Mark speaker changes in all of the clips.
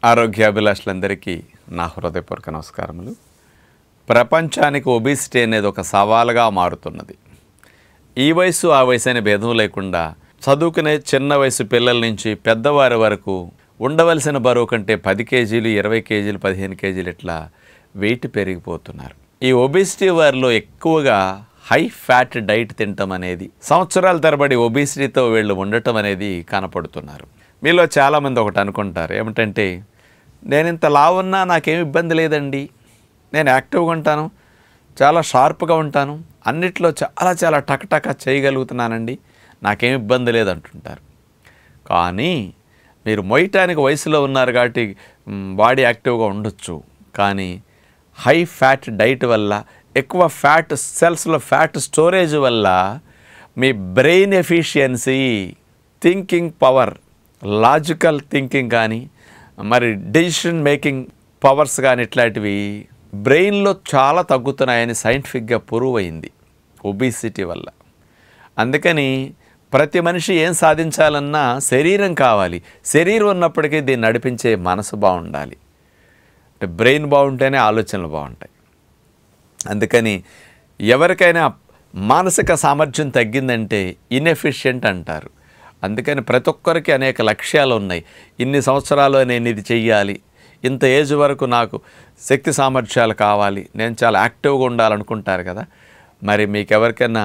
Speaker 1: ఆరోగ్యాభిలాషులందరికీ నా హృదయపూర్వక నమస్కారములు. ప్రపంచానికి ఒబిసిటీ అనేది ఒక సవాలుగా మారుతున్నది. ఈ వయసు ఆ వయసు అనే భేదం లేకుండా చదువుకునే చిన్న వయసు పిల్లల నుంచి పెద్దవారి వరకు ఉండవలసిన బరువు కంటే 10 కేజీలు 20 కేజీలు 15 కేజీలు ఇట్లా వెయిట్ పెరిగిపోతున్నారు. ఈ ఒబిసిటీ వారిలో ఎక్కువగా హై ఫ్యాట్ డైట్ తినటం అనేది, సంవత్సరాల తరబడి ఒబిసిటీతో వీళ్ళు ఉండటం అనేది కనపడుతున్నారు. మీలో చాలామంది ఒకటి అనుకుంటారు, ఏమిటంటే నేను ఇంత లావున్నా నాకేం ఇబ్బంది లేదండి, నేను యాక్టివ్గా ఉంటాను, చాలా షార్ప్గా ఉంటాను, అన్నిట్లో చాలా టకటక చేయగలుగుతున్నానండి, నాకేం ఇబ్బంది లేదంటుంటారు. కానీ మీరు మొయ్యటానికి వయసులో ఉన్నారు కాబట్టి బాడీ యాక్టివ్గా ఉండొచ్చు. కానీ హై ఫ్యాట్ డైట్ వల్ల, ఎక్కువ ఫ్యాట్ సెల్స్లో ఫ్యాట్ స్టోరేజ్ వల్ల మీ brain efficiency, thinking power, logical thinking కానీ, మరి డెసిషన్ మేకింగ్ పవర్స్ కానీ ఇట్లాంటివి బ్రెయిన్లో చాలా తగ్గుతున్నాయని సైంటిఫిక్గా ప్రూవ్ అయింది ఒబిసిటీ వల్ల. అందుకని ప్రతి మనిషి ఏం సాధించాలన్నా శరీరం కావాలి. శరీరం ఉన్నప్పటికీ దీన్ని నడిపించే మనసు బాగుండాలి. అంటే బ్రెయిన్ బాగుంటేనే ఆలోచనలు బాగుంటాయి. అందుకని ఎవరికైనా మానసిక సామర్థ్యం తగ్గిందంటే ఇన్ఎఫిషియెంట్ అంటారు. అందుకని ప్రతి ఒక్కరికి అనేక లక్ష్యాలు ఉన్నాయి. ఇన్ని సంవత్సరాలు నేను ఇది చెయ్యాలి, ఇంత ఏజ్ వరకు నాకు శక్తి సామర్థ్యాలు కావాలి, నేను చాలా యాక్టివ్గా ఉండాలనుకుంటారు కదా. మరి మీకు ఎవరికైనా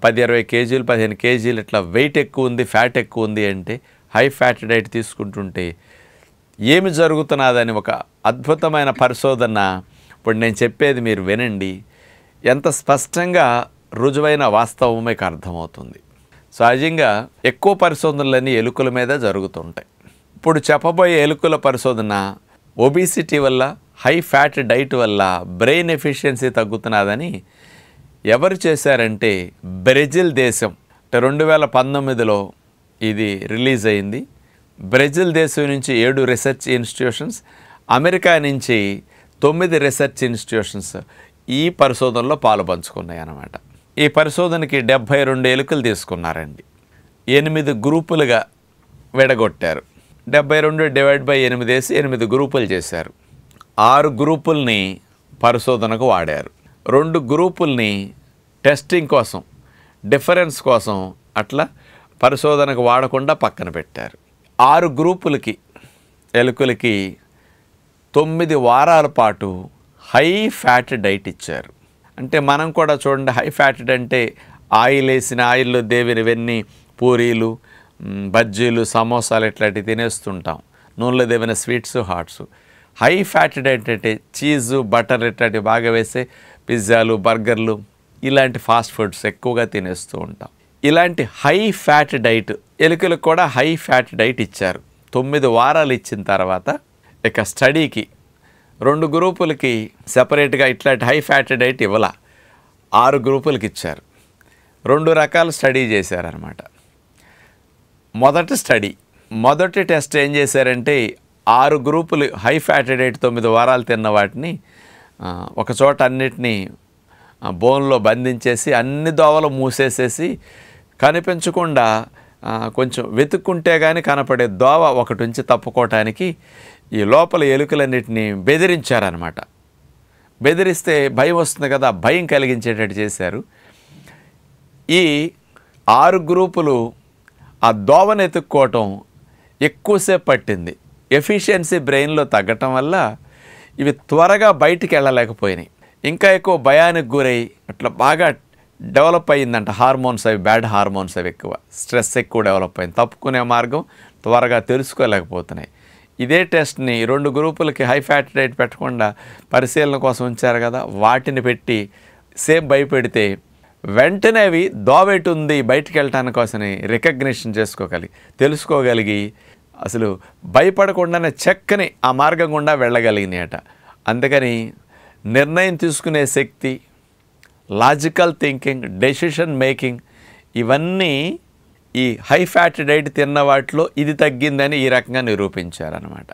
Speaker 1: 10-20 కేజీలు 15 కేజీలు ఇట్లా వెయిట్ ఎక్కువ ఉంది, ఫ్యాట్ ఎక్కువ ఉంది అంటే హై ఫ్యాట్ డైట్ తీసుకుంటుంటే ఏమి జరుగుతున్నదని ఒక అద్భుతమైన పరిశోధన ఇప్పుడు నేను చెప్పేది మీరు వినండి. ఎంత స్పష్టంగా రుజువైన వాస్తవం మీకు అర్థమవుతుంది. సహజంగా ఎక్కువ పరిశోధనలన్నీ ఎలుకల మీద జరుగుతుంటాయి. ఇప్పుడు చెప్పబోయే ఎలుకల పరిశోధన ఒబిసిటీ వల్ల, హై ఫ్యాట్ డైట్ వల్ల బ్రెయిన్ ఎఫిషియన్సీ తగ్గుతున్నదని ఎవరు చేశారంటే బ్రెజిల్ దేశం. 2019లో ఇది రిలీజ్ అయింది. బ్రెజిల్ దేశం నుంచి 7 రీసెర్చ్ ఇన్స్టిట్యూషన్స్, అమెరికా నుంచి 9 రీసెర్చ్ ఇన్స్టిట్యూషన్స్ ఈ పరిశోధనలో పాలుపంచుకున్నాయి అన్నమాట. ఈ పరిశోధనకి 72 ఎలుకలు తీసుకున్నారండి. 8 గ్రూపులుగా విడగొట్టారు. 72 డివైడ్ బై 8 వేసి 8 గ్రూపులు చేశారు. 6 గ్రూపుల్ని పరిశోధనకు వాడారు. 2 గ్రూపుల్ని టెస్టింగ్ కోసం, డిఫరెన్స్ కోసం అట్లా పరిశోధనకు వాడకుండా పక్కన పెట్టారు. 6 గ్రూపులకి ఎలుకలకి 9 వారాల పాటు హై ఫ్యాట్ డైట్ ఇచ్చారు. అంటే మనం కూడా చూడండి, హై ఫ్యాట్ అంటే ఆయిల్ వేసిన, ఆయిల్లో దేవినవన్నీ పూరీలు, బజ్జీలు, సమోసాలు ఇట్లాంటివి తినేస్తుంటాం, నూనెలో దేవిన sweets, hots. High fat diet అంటే చీజు, బటర్ ఇట్లాంటివి బాగా వేసే పిజ్జాలు, బర్గర్లు ఇలాంటి ఫాస్ట్ ఫుడ్స్ ఎక్కువగా తినేస్తూ ఉంటాం. ఇలాంటి హై ఫ్యాట్ డైట్ ఎలుకలకు కూడా హై ఫ్యాట్ డైట్ ఇచ్చారు. 9 వారాలు ఇచ్చిన తర్వాత ఇక స్టడీకి 2 గ్రూపులకి సెపరేట్గా ఇట్లాంటి హై ఫ్యాట్ డైట్ ఇవ్వాల, 6 గ్రూపులకి ఇచ్చారు. 2 రకాల స్టడీ చేశారనమాట. మొదటి టెస్ట్ ఏం చేశారంటే 6 గ్రూపులు హై ఫ్యాట్ డైట్ 9 వారాలు తిన్న వాటిని ఒక చోట అన్నిటినీ బోన్లో బంధించేసి అన్ని దోవలు మూసేసేసి కనిపించకుండా కొంచెం వెతుక్కుంటే కానీ కనపడే దోవ ఒకటి ఉంచి తప్పుకోవటానికి ఈ లోపల ఎలుకలన్నిటినీ బెదిరించారనమాట. బెదిరిస్తే భయం వస్తుంది కదా, భయం కలిగించేటట్టు చేశారు. ఈ 6 గ్రూపులు ఆ దోవను ఎత్తుక్కోవటం ఎక్కువసేపు పట్టింది. ఎఫిషియన్సీ బ్రెయిన్లో తగ్గటం వల్ల ఇవి త్వరగా బయటికి వెళ్ళలేకపోయినాయి. ఇంకా ఎక్కువ భయానికి గురై అట్లా బాగా డెవలప్ అయ్యిందంట హార్మోన్స్, అవి బ్యాడ్ హార్మోన్స్, అవి ఎక్కువ స్ట్రెస్ ఎక్కువ డెవలప్ అయింది. తప్పుకునే మార్గం త్వరగా తెలుసుకోలేకపోతున్నాయి. ఇదే టెస్ట్ని 2 గ్రూపులకి హై ఫ్యాట్ డైట్ పెట్టకుండా పరిశీలన కోసం ఉంచారు కదా, వాటిని పెట్టి సేమ్ భయపెడితే వెంటనే అవి దోవెటు ఉంది బయటికి వెళ్ళటానికి కోసమని రికగ్నిషన్ తెలుసుకోగలిగి అసలు భయపడకుండానే చక్కని ఆ మార్గం గుండా వెళ్ళగలిగినాయట. అందుకని నిర్ణయం తీసుకునే శక్తి, లాజికల్ థింకింగ్, డెసిషన్ మేకింగ్ ఇవన్నీ ఈ హై ఫ్యాట్ డైట్ తిన్న వాటిలో ఇది తగ్గిందని ఈ రకంగా నిరూపించారనమాట.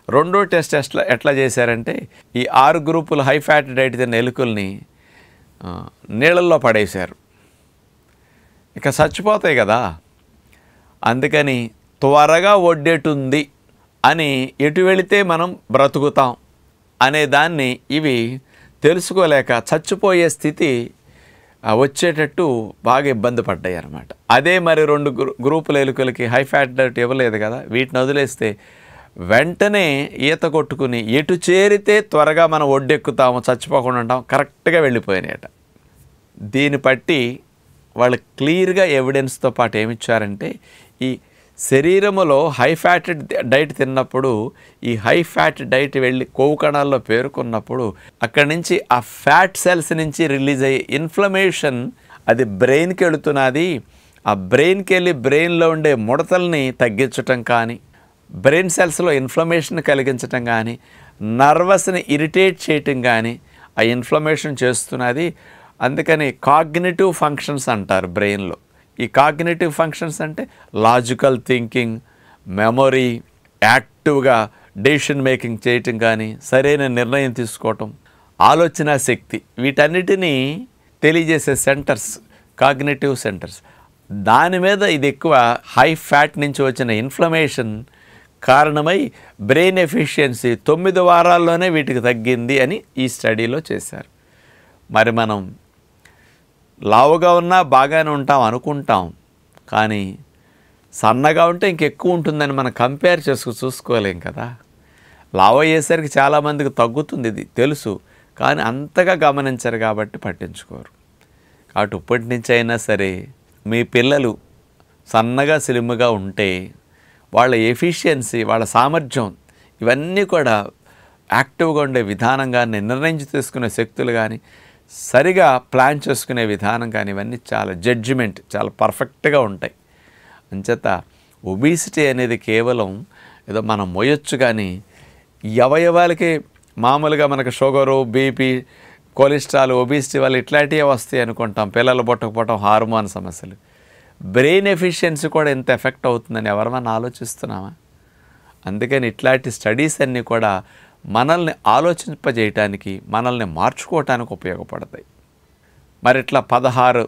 Speaker 1: 2వ టెస్ట్ ఎట్లా చేశారంటే ఈ 6 గ్రూపులు హై ఫ్యాట్ డైట్ తిన్న ఎలుకల్ని నీళ్ళల్లో పడేశారు. ఇక చచ్చిపోతాయి కదా, అందుకని త్వరగా ఒడ్డేటుంది అని ఎటు వెళితే మనం బ్రతుకుతాం అనే దాన్ని ఇవి తెలుసుకోలేక చచ్చిపోయే స్థితి వచ్చేటట్టు బాగా ఇబ్బంది పడ్డాయి అన్నమాట. అదే మరి 2 గ్రూపుల ఎలుకలకి హై ఫ్యాట్ డైట్ ఇవ్వలేదు కదా, వీటిని వదిలేస్తే వెంటనే ఈత కొట్టుకుని ఎటు చేరితే త్వరగా మనం ఒడ్డెక్కుతాము, చచ్చిపోకుండా ఉంటాం, కరెక్ట్గా వెళ్ళిపోయినాయట. దీన్ని బట్టి వాళ్ళు క్లియర్గా ఎవిడెన్స్తో పాటు ఏమిచ్చారంటే, ఈ శరీరములో హై ఫ్యాట్ డైట్ తిన్నప్పుడు ఈ హై ఫ్యాట్ డైట్ వెళ్ళి కొవ్వు కణాల్లో పేరుకున్నప్పుడు అక్కడి నుంచి ఆ ఫ్యాట్ సెల్స్ నుంచి రిలీజ్ అయ్యే ఇన్ఫ్లమేషన్ అది బ్రెయిన్కి వెళుతున్నది. ఆ బ్రెయిన్కి వెళ్ళి బ్రెయిన్లో ఉండే ముడతల్ని తగ్గించటం కానీ, బ్రెయిన్ సెల్స్లో ఇన్ఫ్లమేషన్ కలిగించటం కానీ, నర్వస్ని ఇరిటేట్ చేయటం కానీ ఆ ఇన్ఫ్లమేషన్ చేస్తున్నది. అందుకని కాగ్నిటివ్ ఫంక్షన్స్ అంటారు బ్రెయిన్లో. ఈ కాగ్నిటివ్ ఫంక్షన్స్ అంటే లాజికల్ థింకింగ్, మెమొరీ, యాక్టివ్గా డెసిషన్ మేకింగ్ చేయటం కానీ, సరైన నిర్ణయం తీసుకోవటం, ఆలోచన శక్తి, వీటన్నిటినీ తెలియజేసే సెంటర్స్ కాగ్నిటివ్ సెంటర్స్. దాని మీద ఇది ఎక్కువ హై ఫ్యాట్ నుంచి వచ్చిన ఇన్ఫ్లమేషన్ కారణమై బ్రెయిన్ ఎఫిషియన్సీ 9 వారాల్లోనే వీటికి తగ్గింది అని ఈ స్టడీలో చేశారు. మరి మనం లావుగా ఉన్నా బాగానే ఉంటాం అనుకుంటాం, కానీ సన్నగా ఉంటే ఇంకెక్కువ ఉంటుందని మనం కంపేర్ చూసుకోలేం కదా. లావు అయ్యేసరికి చాలామందికి తగ్గుతుంది, ఇది తెలుసు, కానీ అంతగా గమనించరు కాబట్టి పట్టించుకోరు. కాబట్టి ఇప్పటి నుంచి అయినా సరే మీ పిల్లలు సన్నగా స్లిమ్గా ఉంటే వాళ్ళ ఎఫిషియన్సీ, వాళ్ళ సామర్థ్యం ఇవన్నీ కూడా యాక్టివ్గా ఉండే విధానం కానీ, నిర్ణయించి తీసుకునే శక్తులు కానీ, సరిగా ప్లాన్ చేసుకునే విధానం కానీ, ఇవన్నీ చాలా జడ్జిమెంట్ చాలా పర్ఫెక్ట్గా ఉంటాయి. అంచేత ఒబిసిటీ అనేది కేవలం ఏదో మనం మోయొచ్చు, కానీ అవయవాలకి మామూలుగా మనకు షుగరు, బీపీ, కొలెస్ట్రాల్, ఒబిసిటీ వల్ల ఇట్లాంటివే వస్తాయి అనుకుంటాం. పిల్లలు పుట్టకపోవటం, హార్మోన్ సమస్యలు. బ్రెయిన్ ఎఫిషియన్సీ కూడా ఎంత ఎఫెక్ట్ అవుతుందని ఎవరమైనా ఆలోచిస్తున్నామా? అందుకని ఇట్లాంటి స్టడీస్ అన్నీ కూడా మనల్ని ఆలోచింపజేయటానికి, మనల్ని మార్చుకోవటానికి ఉపయోగపడతాయి. మరి ఇట్లా 16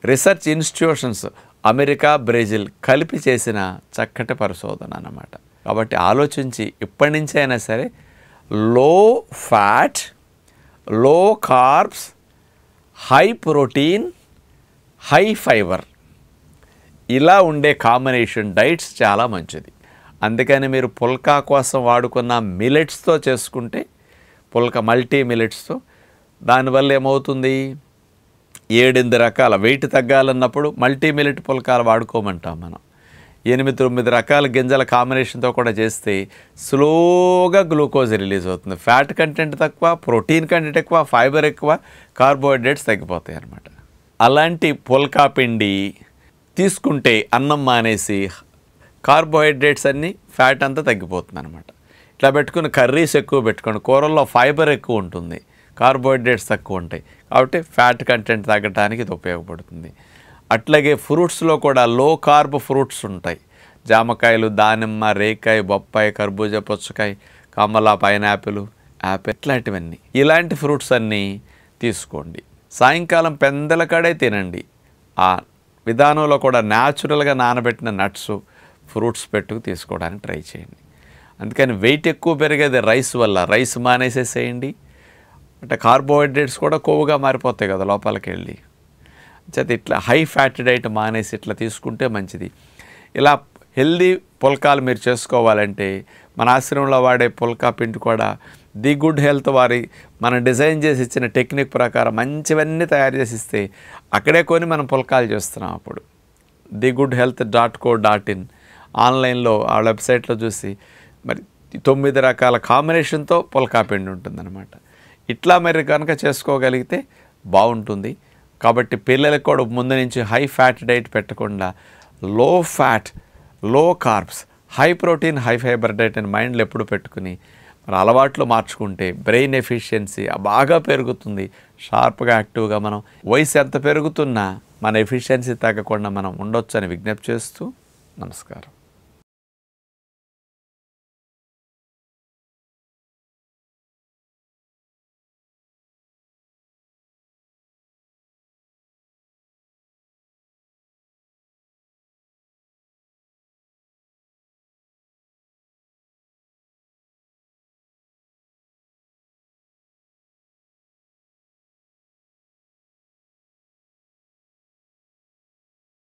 Speaker 1: రీసెర్చ్ ఇన్స్టిట్యూషన్స్ అమెరికా, బ్రెజిల్ కలిపి చేసిన చక్కటి పరిశోధన అన్నమాట. కాబట్టి ఆలోచించి ఇప్పటి నుంచి అయినా సరే లో ఫ్యాట్, లో carbs, high protein, high fibre ఇలా ఉండే కాంబినేషన్ డైట్స్ చాలా మంచిది. అందుకని మీరు పుల్కా కోసం వాడుకున్న మిలెట్స్తో చేసుకుంటే, పుల్కా మల్టీ మిలెట్స్తో, దానివల్ల ఏమవుతుంది, 7-8 రకాల వెయిట్ తగ్గాలన్నప్పుడు మల్టీ మిలెట్ పుల్కాలు వాడుకోమంటాం మనం. 8-9 రకాల గింజల కాంబినేషన్తో కూడా చేస్తే స్లోగా గ్లూకోజ్ రిలీజ్ అవుతుంది. ఫ్యాట్ కంటెంట్ తక్కువ, ప్రోటీన్ కంటెంట్ ఎక్కువ, ఫైబర్ ఎక్కువ, కార్బోహైడ్రేట్స్ తగ్గిపోతాయి అన్నమాట. అలాంటి పుల్కా పిండి తీసుకుంటే అన్నం మానేసి కార్బోహైడ్రేట్స్ అన్నీ, ఫ్యాట్ అంతా తగ్గిపోతుంది అనమాట. ఇట్లా పెట్టుకుని కర్రీస్ ఎక్కువ పెట్టుకోండి, కూరల్లో ఫైబర్ ఎక్కువ ఉంటుంది, కార్బోహైడ్రేట్స్ తక్కువ ఉంటాయి, కాబట్టి ఫ్యాట్ కంటెంట్ తగ్గడానికి ఇది ఉపయోగపడుతుంది. అట్లాగే ఫ్రూట్స్లో కూడా లో కార్బ్ ఫ్రూట్స్ ఉంటాయి. జామకాయలు, దానిమ్మ, రేకాయ, బొప్పాయి, కర్బూజా, పుచ్చకాయ, కమల, పైనాపిల్, యాపిల్, ఇట్లాంటివన్నీ. ఇలాంటి ఫ్రూట్స్ అన్నీ తీసుకోండి. సాయంకాలం పెందల కాడే తినండి. ఆ విధానంలో కూడా న్యాచురల్గా నానబెట్టిన నట్స్, ఫ్రూట్స్ పెట్టుకు తీసుకోవడానికి ట్రై చేయండి. అందుకని వెయిట్ ఎక్కువ పెరిగేది రైస్ వల్ల, రైస్ మానేసేసేయండి. అంటే కార్బోహైడ్రేట్స్ కూడా కొవ్వుగా మారిపోతాయి కదా లోపలికి వెళ్ళి. చేత ఇట్లా హై ఫ్యాట్ డైట్ మానేసి ఇట్లా తీసుకుంటే మంచిది. ఇలా హెల్దీ పుల్కాలు మీరు చేసుకోవాలంటే మన ఆశ్రమంలో వాడే పుల్కా పిండి కూడా ది గుడ్ హెల్త్ వారి మనం డిజైన్ చేసి ఇచ్చిన టెక్నిక్ ప్రకారం మంచివన్నీ తయారు చేసి ఇస్తే అక్కడే కొని మనం పుల్కాలు చేస్తున్నాం. అప్పుడు thegoodhealth.co.in ఆన్లైన్లో ఆ వెబ్సైట్లో చూసి మరి 9 రకాల కాంబినేషన్తో పుల్కా పిండి ఉంటుందన్నమాట. ఇట్లా మరి కనుక చేసుకోగలిగితే బాగుంటుంది. కాబట్టి పిల్లలకు కూడా ముందు నుంచి హై ఫ్యాట్ డైట్ పెట్టకుండా లో ఫ్యాట్, లో carbs, high protein, high fibre diet అని మైండ్లో ఎప్పుడు పెట్టుకుని మరి అలవాట్లు మార్చుకుంటే బ్రెయిన్ ఎఫిషియన్సీ బాగా పెరుగుతుంది. షార్ప్గా, యాక్టివ్గా మనం వయసు ఎంత పెరుగుతున్నా మన ఎఫిషియన్సీ తగ్గకుండా మనం ఉండొచ్చు అని విజ్ఞప్తి చేస్తూ నమస్కారం.